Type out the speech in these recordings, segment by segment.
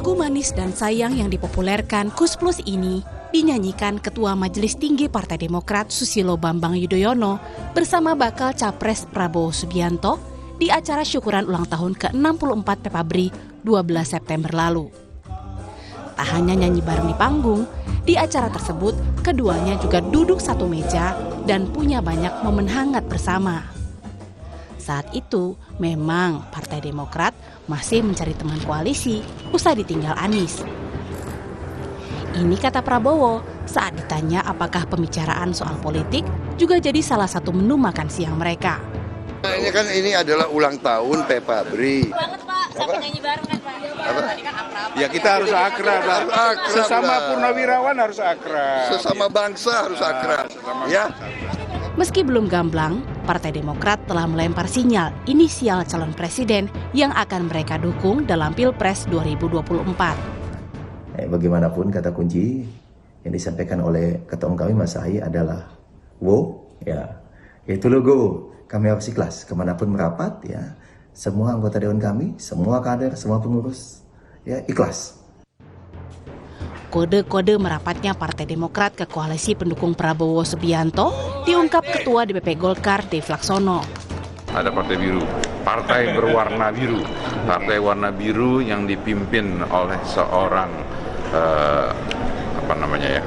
Lagu manis dan sayang yang dipopulerkan Kus Plus ini dinyanyikan Ketua Majelis Tinggi Partai Demokrat Susilo Bambang Yudhoyono bersama bakal Capres Prabowo Subianto di acara syukuran ulang tahun ke-64 Pepabri 12 September lalu. Tak hanya nyanyi bareng di panggung, di acara tersebut keduanya juga duduk satu meja dan punya banyak momen hangat bersama. Saat itu memang Partai Demokrat masih mencari teman koalisi usai ditinggal Anies. Ini kata Prabowo saat ditanya apakah pembicaraan soal politik juga jadi salah satu menu makan siang mereka. Ini adalah ulang tahun Pepabri. Banget Pak, sampai nyanyi bareng kan Pak? Tadi kan akrab. Ya kita harus akrab. Sesama purnawirawan harus akrab. Sesama bangsa harus akrab. Ya. Meski belum gamblang, Partai Demokrat telah melempar sinyal inisial calon presiden yang akan mereka dukung dalam Pilpres 2024. Bagaimanapun kata kunci yang disampaikan oleh Ketua Umum kami Mas Ahy adalah WO, ya, yaitu logo. Kami harus ikhlas kemanapun merapat, ya. Semua anggota dewan kami, semua kader, semua pengurus, ya, ikhlas. Kode-kode merapatnya Partai Demokrat ke koalisi pendukung Prabowo Subianto diungkap Ketua DPP Golkar Dev Laksono. Ada Partai Biru, partai berwarna biru, partai warna biru yang dipimpin oleh seorang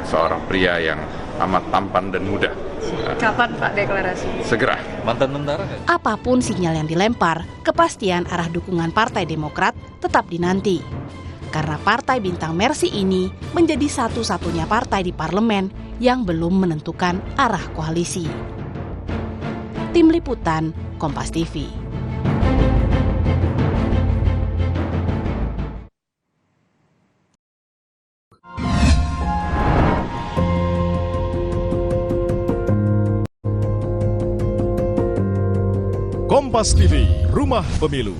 seorang pria yang amat tampan dan muda. Kapan Pak deklarasi? Segera. Mantan tentara. Apapun sinyal yang dilempar, kepastian arah dukungan Partai Demokrat tetap dinanti. Karena Partai Bintang Mersi ini menjadi satu-satunya partai di parlemen yang belum menentukan arah koalisi. Tim Liputan, Kompas TV. Kompas TV, Rumah Pemilu.